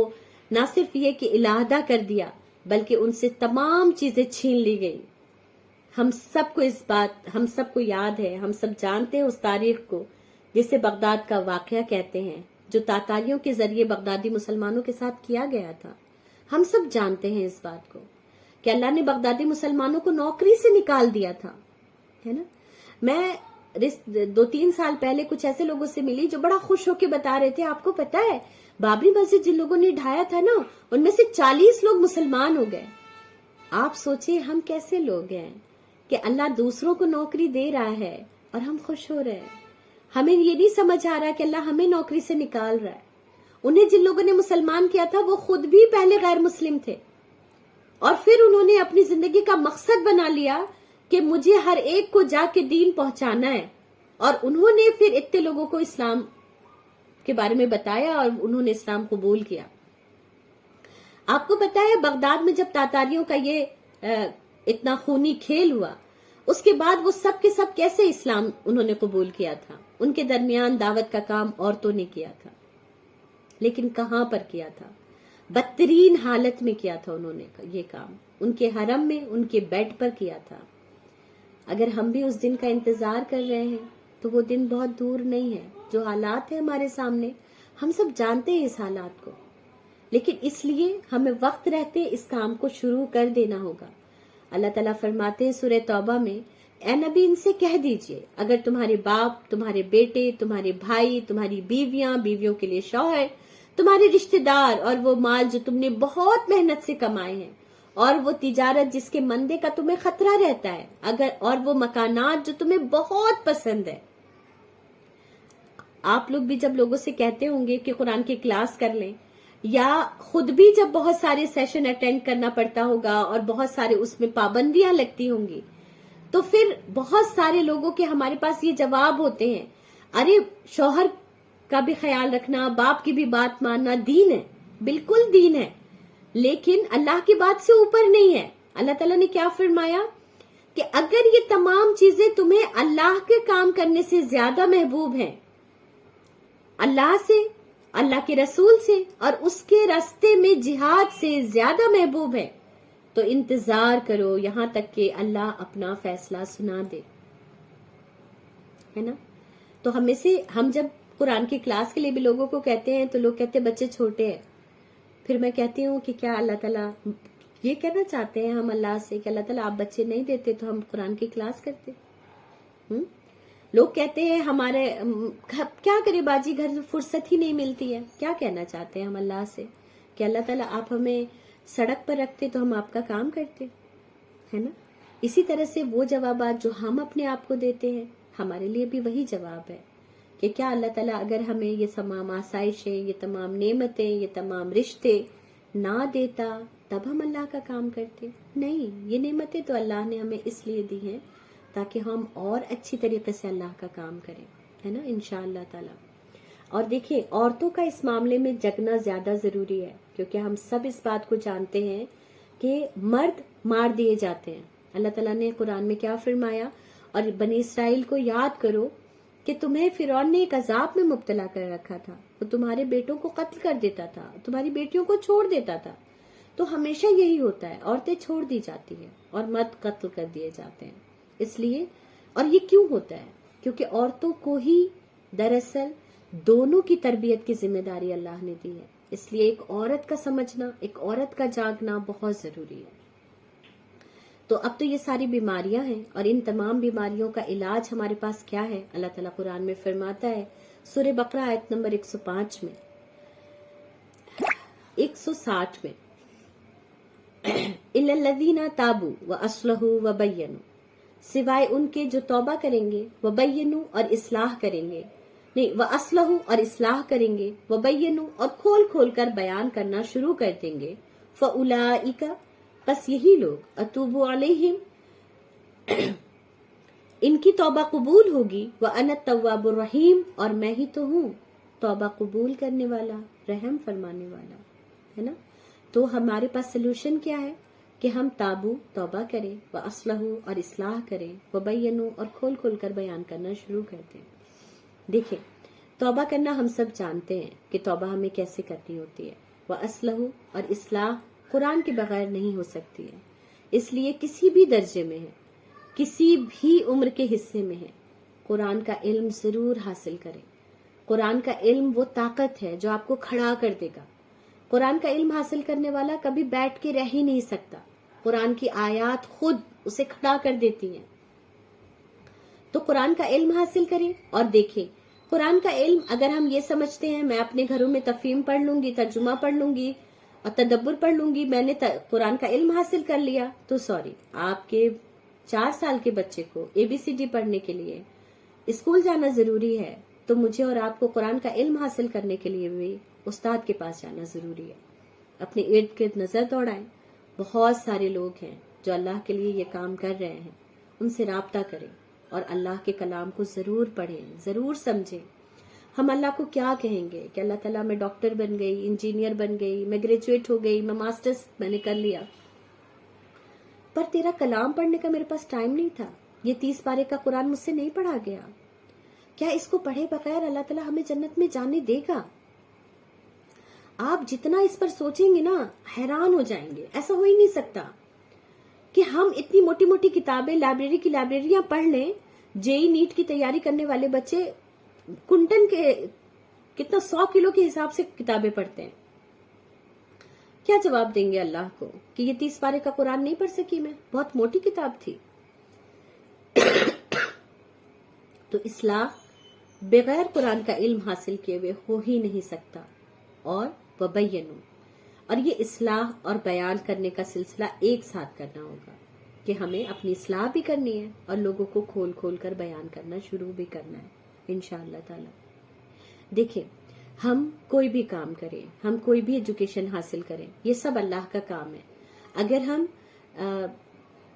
نہ صرف یہ کہ علیحدہ کر دیا بلکہ ان سے تمام چیزیں چھین لی گئی. ہم سب کو یاد ہے, ہم سب جانتے ہیں اس تاریخ کو جسے بغداد کا واقعہ کہتے ہیں, جو تاتاریوں کے ذریعے بغدادی مسلمانوں کے ساتھ کیا گیا تھا. ہم سب جانتے ہیں اس بات کو کہ اللہ نے بغدادی مسلمانوں کو نوکری سے نکال دیا تھا, ہے نا. میں 2-3 سال پہلے کچھ ایسے لوگوں سے ملی جو بڑا خوش ہو کے بتا رہے تھے آپ کو پتا ہے بابری مسجد جن لوگوں نے ڈھایا تھا نا ان میں سے 40 لوگ مسلمان ہو گئے. آپ سوچیں ہم کیسے لوگ ہیں کہ اللہ دوسروں کو نوکری دے رہا ہے اور ہم خوش ہو رہے ہیں. ہمیں یہ نہیں سمجھ آ رہا کہ اللہ ہمیں نوکری سے نکال رہا ہے. انہیں جن لوگوں نے مسلمان کیا تھا وہ خود بھی پہلے غیر مسلم تھے اور پھر انہوں نے اپنی زندگی کا مقصد بنا لیا کہ مجھے ہر ایک کو جا کے دین پہنچانا ہے. اور انہوں نے پھر اتنے لوگوں کو اسلام کے بارے میں بتایا اور انہوں نے اسلام قبول کیا. آپ کو پتا ہے بغداد میں جب تاتاریوں کا یہ اتنا خونی کھیل ہوا اس کے بعد وہ سب کے سب کیسے اسلام انہوں نے قبول کیا تھا. ان کے درمیان دعوت کا کام عورتوں نے کیا تھا, لیکن کہاں پر کیا تھا؟ بدترین حالت میں کیا تھا انہوں نے یہ کام, ان کے حرم میں ان کے بیڈ پر کیا تھا. اگر ہم بھی اس دن کا انتظار کر رہے ہیں تو وہ دن بہت دور نہیں ہے. جو حالات ہیں ہمارے سامنے ہم سب جانتے ہیں اس حالات کو, لیکن اس لیے ہمیں وقت رہتے اس کام کو شروع کر دینا ہوگا. اللہ تعالیٰ فرماتے ہیں سورہ توبہ میں, اے نبی ان سے کہہ دیجئے اگر تمہارے باپ, تمہارے بیٹے, تمہارے بھائی, تمہاری بیویاں, بیویوں کے لیے شوہر, تمہارے رشتہ دار اور وہ مال جو تم نے بہت محنت سے کمائے ہیں اور وہ تجارت جس کے مندے کا تمہیں خطرہ رہتا ہے اور وہ مکانات جو تمہیں بہت پسند ہے. آپ لوگ بھی جب لوگوں سے کہتے ہوں گے کہ قرآن کی کلاس کر لیں یا خود بھی جب بہت سارے سیشن اٹینڈ کرنا پڑتا ہوگا اور بہت سارے اس میں پابندیاں لگتی ہوں گی تو پھر بہت سارے لوگوں کے ہمارے پاس یہ جواب ہوتے ہیں, ارے شوہر کا بھی خیال رکھنا, باپ کی بھی بات ماننا دین ہے, بالکل دین ہے, لیکن اللہ کی بات سے اوپر نہیں ہے. اللہ تعالیٰ نے کیا فرمایا کہ اگر یہ تمام چیزیں تمہیں اللہ کے کام کرنے سے زیادہ محبوب ہیں, اللہ سے, اللہ کے رسول سے اور اس کے راستے میں جہاد سے زیادہ محبوب ہے, تو انتظار کرو یہاں تک کہ اللہ اپنا فیصلہ سنا دے, ہے نا. تو ہم جب قرآن کی کلاس کے لیے بھی لوگوں کو کہتے ہیں تو لوگ کہتے ہیں بچے چھوٹے ہیں. پھر میں کہتی ہوں کہ کیا اللہ تعالیٰ یہ کہنا چاہتے ہیں ہم اللہ سے کہ اللہ تعالیٰ آپ بچے نہیں دیتے تو ہم قرآن کی کلاس کرتے. لوگ کہتے ہیں ہمارے کیا کرے باجی گھر فرصت ہی نہیں ملتی ہے. کیا کہنا چاہتے ہیں ہم اللہ سے کہ اللہ تعالیٰ آپ ہمیں سڑک پر رکھتے تو ہم آپ کا کام کرتے, ہے نا. اسی طرح سے وہ جوابات جو ہم اپنے آپ کو دیتے ہیں ہمارے لیے بھی وہی جواب ہے کہ کیا اللہ تعالیٰ اگر ہمیں یہ تمام آسائشیں، یہ تمام نعمتیں، یہ تمام رشتے نہ دیتا تب ہم اللہ کا کام کرتے؟ نہیں، یہ نعمتیں تو اللہ نے ہمیں اس لیے دی ہیں تاکہ ہم اور اچھی طریقے سے اللہ کا کام کریں، ہے نا، انشاءاللہ تعالیٰ۔ اور دیکھیں، عورتوں کا اس معاملے میں جگنا زیادہ ضروری ہے، کیونکہ ہم سب اس بات کو جانتے ہیں کہ مرد مار دیے جاتے ہیں۔ اللہ تعالیٰ نے قرآن میں کیا فرمایا؟ اور بنی اسرائیل کو یاد کرو کہ تمہیں فرعون نے ایک عذاب میں مبتلا کر رکھا تھا، وہ تمہارے بیٹوں کو قتل کر دیتا تھا، تمہاری بیٹیوں کو چھوڑ دیتا تھا۔ تو ہمیشہ یہی ہوتا ہے، عورتیں چھوڑ دی جاتی ہیں اور مرد قتل کر دیے جاتے ہیں۔ اس لیے، اور یہ کیوں ہوتا ہے؟ کیونکہ عورتوں کو ہی دراصل دونوں کی تربیت کی ذمہ داری اللہ نے دی ہے۔ اس لیے ایک عورت کا سمجھنا، ایک عورت کا جاگنا بہت ضروری ہے۔ تو اب تو یہ ساری بیماریاں ہیں، اور ان تمام بیماریوں کا علاج ہمارے پاس کیا ہے؟ اللہ تعالیٰ قرآن میں فرماتا ہے، سورہ بقرہ آیت نمبر 105 میں، 160 میں، اِلَّا الَّذِينَ تَابُوا وَأَصْلَحُوا وَبَيَّنُوا، سوائے ان کے جو توبہ کریں گے، وَبَيَّنُوا اور اصلاح کریں گے، نہیں، وَأَصْلَحُوا اور اصلاح کریں گے، وَبَيَّنُوا اور کھول کھول کر بیان کرنا شروع کر دیں گے، فَأُولَئِكَ بس یہی لوگ، اتوب علیہم ان کی توبہ قبول ہوگی، وَأَنَا التَّوَّابُ الرَّحِيمُ اور میں ہی تو ہوں توبہ قبول کرنے والا، رحم فرمانے والا، ہے نا۔ تو ہمارے پاس سلوشن کیا ہے کہ ہم تابو، توبہ کریں، وَأَصْلَحُوا اور اصلاح کریں، وَبَيَّنُوا اور کھول کھول کر بیان کرنا شروع کر دیں۔ دیکھیں، توبہ کرنا ہم سب جانتے ہیں کہ توبہ ہمیں کیسے کرنی ہوتی ہے۔ وَأَصْلَحُوا اور اصلاح قرآن کے بغیر نہیں ہو سکتی ہے، اس لیے کسی بھی درجے میں ہے، کسی بھی عمر کے حصے میں ہے، قرآن کا علم ضرور حاصل کریں۔ قرآن کا علم وہ طاقت ہے جو آپ کو کھڑا کر دے گا۔ قرآن کا علم حاصل کرنے والا کبھی بیٹھ کے رہ ہی نہیں سکتا، قرآن کی آیات خود اسے کھڑا کر دیتی ہیں۔ تو قرآن کا علم حاصل کریں، اور دیکھیں قرآن کا علم اگر ہم یہ سمجھتے ہیں میں اپنے گھروں میں تفہیم پڑھ لوں گی، ترجمہ پڑھ لوں گی اور تدبر پڑھ لوں گی، میں نے قرآن کا علم حاصل کر لیا، تو سوری، آپ کے 4 سال کے بچے کو ABCD پڑھنے کے لیے اسکول جانا ضروری ہے، تو مجھے اور آپ کو قرآن کا علم حاصل کرنے کے لیے بھی استاد کے پاس جانا ضروری ہے۔ اپنے ارد گرد نظر دوڑائیں، بہت سارے لوگ ہیں جو اللہ کے لیے یہ کام کر رہے ہیں، ان سے رابطہ کریں اور اللہ کے کلام کو ضرور پڑھیں، ضرور سمجھیں۔ ہم اللہ کو کیا کہیں گے کہ اللہ تعالیٰ میں ڈاکٹر بن گئی، انجینئر بن گئی، میں گریجویٹ ہو گئی، میں ماسٹرز میں نے کر لیا، پر تیرا کلام پڑھنے کا میرے پاس ٹائم نہیں تھا، یہ 30 پارے کا قرآن مجھ سے نہیں پڑھا گیا۔ کیا اس کو پڑھے بغیر اللہ تعالیٰ ہمیں جنت میں جانے دے گا؟ آپ جتنا اس پر سوچیں گے نا حیران ہو جائیں گے۔ ایسا ہو ہی نہیں سکتا کہ ہم اتنی موٹی موٹی کتابیں، لائبریری کی لائبریریاں پڑھ لیں۔ JEE نیٹ کی تیاری کرنے والے بچے کنٹن کے کتنا 100 کلو کے حساب سے کتابیں پڑھتے ہیں۔ کیا جواب دیں گے اللہ کو کہ یہ 30 پارے کا قرآن نہیں پڑھ سکی، میں بہت موٹی کتاب تھی۔ تو اصلاح بغیر قرآن کا علم حاصل کیے ہوئے ہو ہی نہیں سکتا۔ اور وَبَيَّنُوا، اور یہ اصلاح اور بیان کرنے کا سلسلہ ایک ساتھ کرنا ہوگا کہ ہمیں اپنی اصلاح بھی کرنی ہے اور لوگوں کو کھول کھول کر بیان کرنا شروع بھی کرنا ہے انشاءاللہ تعالی۔ دیکھیں، ہم کوئی بھی کام کریں، ہم کوئی بھی ایجوکیشن حاصل کریں، یہ سب اللہ کا کام ہے۔ اگر ہم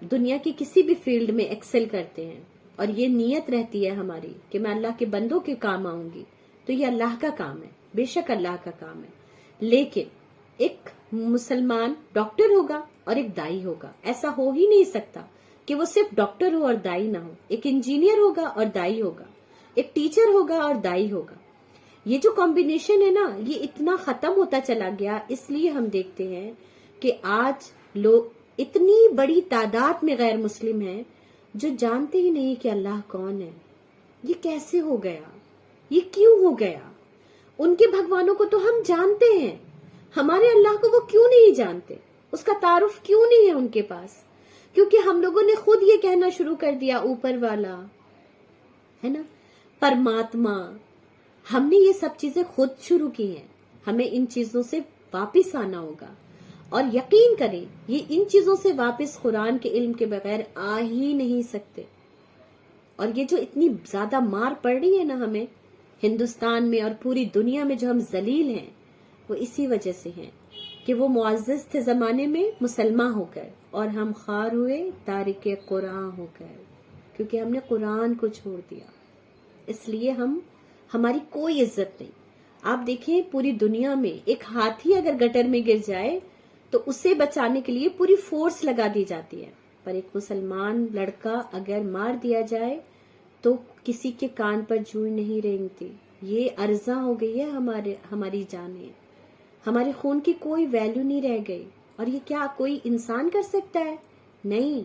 دنیا کی کسی بھی فیلڈ میں ایکسل کرتے ہیں اور یہ نیت رہتی ہے ہماری کہ میں اللہ کے بندوں کے کام آؤں گی، تو یہ اللہ کا کام ہے، بے شک اللہ کا کام ہے۔ لیکن ایک مسلمان ڈاکٹر ہوگا اور ایک دائی ہوگا، ایسا ہو ہی نہیں سکتا کہ وہ صرف ڈاکٹر ہو اور دائی نہ ہو۔ ایک انجینئر ہوگا اور دائی ہوگا، ایک ٹیچر ہوگا اور دائی ہوگا۔ یہ جو کمبینیشن ہے نا، یہ اتنا ختم ہوتا چلا گیا۔ اس لیے ہم دیکھتے ہیں کہ آج لوگ اتنی بڑی تعداد میں غیر مسلم ہیں جو جانتے ہی نہیں کہ اللہ کون ہے۔ یہ کیسے ہو گیا؟ یہ کیوں ہو گیا؟ ان کے بھگوانوں کو تو ہم جانتے ہیں، ہمارے اللہ کو وہ کیوں نہیں جانتے؟ اس کا تعارف کیوں نہیں ہے ان کے پاس؟ کیونکہ ہم لوگوں نے خود یہ کہنا شروع کر دیا، اوپر والا ہے نا، پرماتما۔ ہم نے یہ سب چیزیں خود شروع کی ہیں، ہمیں ان چیزوں سے واپس آنا ہوگا اور یقین کریں یہ ان چیزوں سے واپس قرآن کے علم کے بغیر آ ہی نہیں سکتے. اور یہ جو اتنی زیادہ مار پڑ رہی ہے نا ہمیں ہندوستان میں اور پوری دنیا میں، جو ہم ذلیل ہیں، وہ اسی وجہ سے ہیں کہ وہ معزز تھے زمانے میں مسلمان ہو کر، اور ہم خوار ہوئے تارک قرآن ہو کر، کیونکہ ہم نے قرآن کو چھوڑ دیا. اس لیے ہماری کوئی عزت نہیں. آپ دیکھیں پوری دنیا میں ایک ہاتھی اگر گٹر میں گر جائے تو اسے بچانے کے لیے پوری فورس لگا دی جاتی ہے، پر ایک مسلمان لڑکا اگر مار دیا جائے تو کسی کے کان پر جوئی نہیں رینگتی. یہ ارزاں ہو گئی ہے ہماری جانیں، ہمارے خون کی کوئی ویلیو نہیں رہ گئی. اور یہ کیا کوئی انسان کر سکتا ہے؟ نہیں،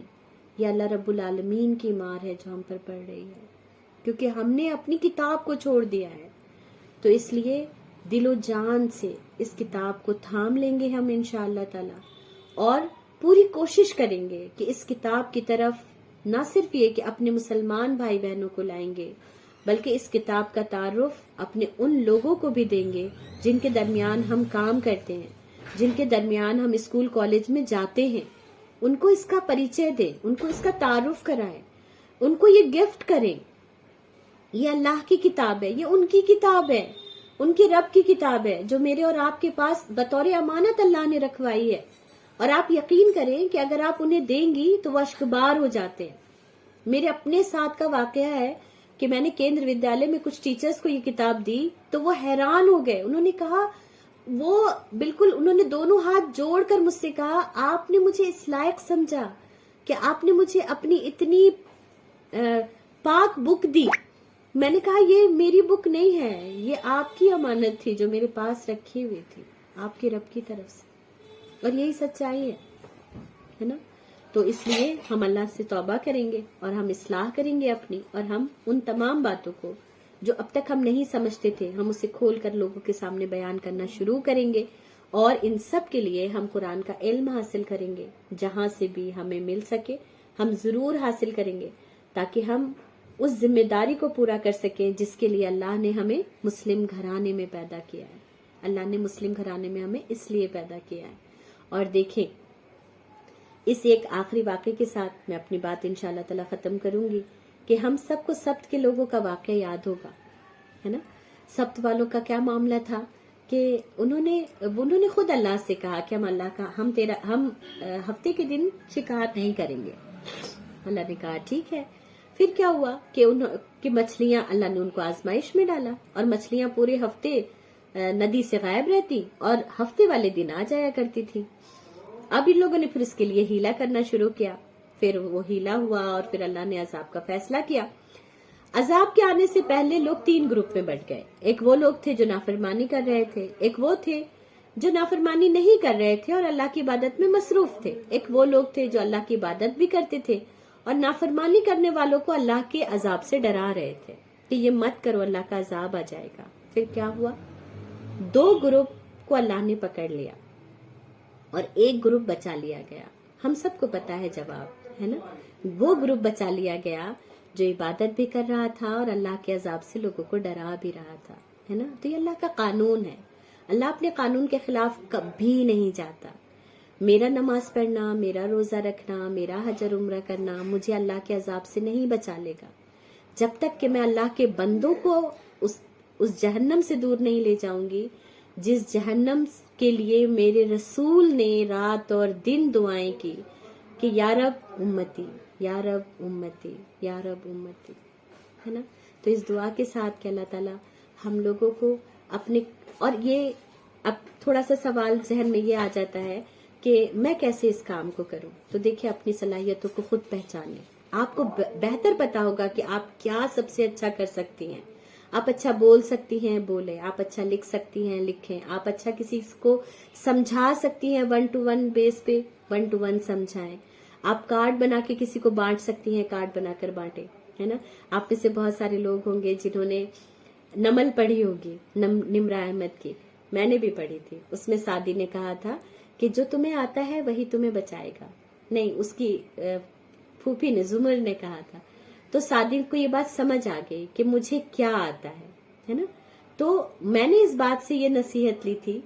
یہ اللہ رب العالمین کی مار ہے جو ہم پر پڑ رہی ہے، کیونکہ ہم نے اپنی کتاب کو چھوڑ دیا ہے. تو اس لیے دل و جان سے اس کتاب کو تھام لیں گے ہم انشاءاللہ تعالی، اور پوری کوشش کریں گے کہ اس کتاب کی طرف نہ صرف یہ کہ اپنے مسلمان بھائی بہنوں کو لائیں گے، بلکہ اس کتاب کا تعارف اپنے ان لوگوں کو بھی دیں گے جن کے درمیان ہم کام کرتے ہیں، جن کے درمیان ہم اسکول کالج میں جاتے ہیں. ان کو اس کا پریچے دیں، ان کو اس کا تعارف کرائیں، ان کو یہ گفٹ کریں. یہ اللہ کی کتاب ہے، یہ ان کی کتاب ہے، ان کے رب کی کتاب ہے جو میرے اور آپ کے پاس بطور امانت اللہ نے رکھوائی ہے. اور آپ یقین کریں کہ اگر آپ انہیں دیں گی تو وہ اشکبار ہو جاتے ہیں. میرے اپنے ساتھ کا واقعہ ہے کہ میں نے کیندر ودیالیہ میں کچھ ٹیچرز کو یہ کتاب دی تو وہ حیران ہو گئے. انہوں نے کہا، وہ بالکل انہوں نے دونوں ہاتھ جوڑ کر مجھ سے کہا، آپ نے مجھے اس لائق سمجھا کہ آپ نے مجھے اپنی اتنی پاک بک دی. میں نے کہا یہ میری بک نہیں ہے، یہ آپ کی امانت تھی جو میرے پاس رکھی ہوئی تھی آپ کے رب کی طرف سے. اور یہی سچائی ہے نا. تو اس لیے ہم اللہ سے توبہ کریں گے اور ہم اصلاح کریں گے اپنی، اور ہم ان تمام باتوں کو جو اب تک ہم نہیں سمجھتے تھے ہم اسے کھول کر لوگوں کے سامنے بیان کرنا شروع کریں گے. اور ان سب کے لیے ہم قرآن کا علم حاصل کریں گے، جہاں سے بھی ہمیں مل سکے ہم ضرور حاصل کریں گے، تاکہ ہم اس ذمہ داری کو پورا کر سکیں جس کے لیے اللہ نے ہمیں مسلم گھرانے میں پیدا کیا ہے. اللہ نے مسلم گھرانے میں ہمیں اس لیے پیدا کیا ہے. اور دیکھیں اس ایک آخری واقعے کے ساتھ میں اپنی بات انشاءاللہ تعالی ختم کروں گی کہ ہم سب کو سبت کے لوگوں کا واقعہ یاد ہوگا، ہے نا. سبت والوں کا کیا معاملہ تھا کہ انہوں نے خود اللہ سے کہا کہ ہم ہفتے کے دن شکار نہیں کریں گے. اللہ نے کہا ٹھیک ہے. پھر کیا ہوا کہ مچھلیاں، اللہ نے ان کو آزمائش میں ڈالا اور مچھلیاں پورے ہفتے ندی سے غائب رہتی اور ہفتے والے دن آ جایا کرتی تھی. اب ان لوگوں نے پھر اس کے لیے ہیلا کرنا شروع کیا. پھر وہ ہیلا ہوا اور پھر اللہ نے عذاب کا فیصلہ کیا. عذاب کے آنے سے پہلے لوگ 3 گروپ میں بٹ گئے. ایک وہ لوگ تھے جو نافرمانی کر رہے تھے، ایک وہ تھے جو نافرمانی نہیں کر رہے تھے اور اللہ کی عبادت میں مصروف تھے، ایک وہ لوگ تھے جو اللہ کی عبادت بھی کرتے تھے اور نافرمانی کرنے والوں کو اللہ کے عذاب سے ڈرا رہے تھے کہ یہ مت کرو اللہ کا عذاب آ جائے گا. پھر کیا ہوا؟ 2 گروپ کو اللہ نے پکڑ لیا اور ایک گروپ بچا لیا گیا. ہم سب کو پتا ہے جواب، ہے نا. وہ گروپ بچا لیا گیا جو عبادت بھی کر رہا تھا اور اللہ کے عذاب سے لوگوں کو ڈرا بھی رہا تھا، ہے نا. تو یہ اللہ کا قانون ہے. اللہ اپنے قانون کے خلاف کبھی نہیں جاتا. میرا نماز پڑھنا، میرا روزہ رکھنا، میرا حج اور عمرہ کرنا مجھے اللہ کے عذاب سے نہیں بچا لے گا جب تک کہ میں اللہ کے بندوں کو اس جہنم سے دور نہیں لے جاؤں گی جس جہنم کے لیے میرے رسول نے رات اور دن دعائیں کی کہ یا رب امتی، یا رب امتی، یا رب امتی، ہے نا. تو اس دعا کے ساتھ کہ اللہ تعالیٰ ہم لوگوں کو اپنے، اور یہ اب تھوڑا سا سوال ذہن میں یہ آ جاتا ہے کہ میں کیسے اس کام کو کروں. تو دیکھیں اپنی صلاحیتوں کو خود پہچانیں. آپ کو بہتر پتا ہوگا کہ آپ کیا سب سے اچھا کر سکتی ہیں. آپ اچھا بول سکتی ہیں، بولیں. آپ اچھا لکھ سکتی ہیں، لکھیں. آپ اچھا کسی کو سمجھا سکتی ہیں، 1 to 1 بیس پہ 1 to 1 سمجھائیں. آپ کارڈ بنا کے کسی کو بانٹ سکتی ہیں، کارڈ بنا کر بانٹیں، ہے نا. آپ میں سے بہت سارے لوگ ہوں گے جنہوں نے نمل پڑھی ہوگی، نمرا احمد کی. میں نے بھی پڑھی تھی. اس میں سعدی نے کہا تھا کہ جو تمہیں آتا ہے وہی تمہیں بچائے گا. نہیں، اس کی پھوپھی نے، زمر نے کہا تھا. تو سعدی کو یہ بات سمجھ آ گئی کہ مجھے کیا آتا ہے نا. تو میں نے اس بات سے یہ نصیحت لی تھی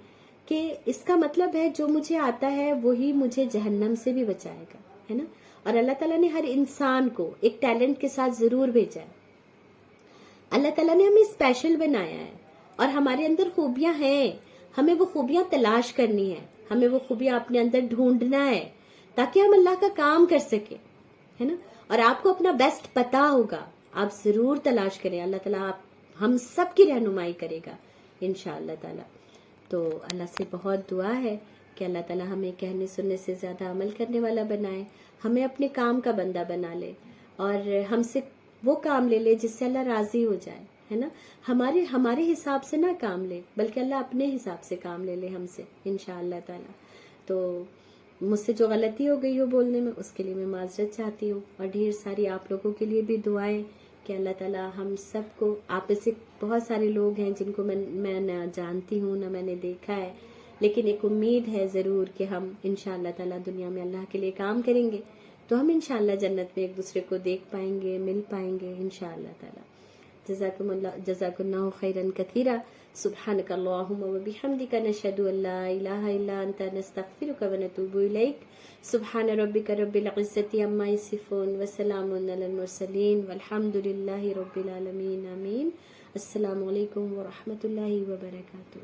کہ اس کا مطلب ہے جو مجھے آتا ہے وہی مجھے جہنم سے بھی بچائے گا، ہے نا. اور اللہ تعالیٰ نے ہر انسان کو ایک ٹیلنٹ کے ساتھ ضرور بھیجا ہے. اللہ تعالیٰ نے ہمیں اسپیشل بنایا ہے اور ہمارے اندر خوبیاں ہیں، ہمیں وہ خوبیاں تلاش کرنی ہے، ہمیں وہ خوبیاں اپنے اندر ڈھونڈنا ہے تاکہ ہم اللہ کا کام کر سکیں، ہے نا. اور آپ کو اپنا بیسٹ پتا ہوگا، آپ ضرور تلاش کریں. اللہ تعالیٰ ہم سب کی رہنمائی کرے گا انشاءاللہ تعالیٰ. تو اللہ سے بہت دعا ہے کہ اللہ تعالیٰ ہمیں کہنے سننے سے زیادہ عمل کرنے والا بنائے، ہمیں اپنے کام کا بندہ بنا لے اور ہم سے وہ کام لے لے جس سے اللہ راضی ہو جائے، ہے نا. ہمارے حساب سے نہ کام لے بلکہ اللہ اپنے حساب سے کام لے لے ہم سے انشاءاللہ تعالیٰ. تو مجھ سے جو غلطی ہو گئی ہو بولنے میں اس کے لیے میں معذرت چاہتی ہوں، اور ڈھیر ساری آپ لوگوں کے لیے بھی دعائیں کہ اللہ تعالیٰ ہم سب کو، آپ میں سے بہت سارے لوگ ہیں جن کو میں نہ جانتی ہوں نہ میں نے دیکھا ہے، لیکن ایک امید ہے ضرور کہ ہم انشاءاللہ تعالیٰ دنیا میں اللہ کے لیے کام کریں گے تو ہم انشاءاللہ جنت میں ایک دوسرے کو دیکھ پائیں گے، مل پائیں گے انشاءاللہ تعالیٰ. جزاکم اللہ خیرا کثیرا. سبحانک اللہم وبحمدک نشہد ان لا الہ الا انت نستغفرک ونتوب الیک. سبحان ربک رب العزة عما یصفون وسلام علی المرسلین والحمد للہ رب العالمین. آمین. السلام علیکم ورحمۃ اللہ وبرکاتہ.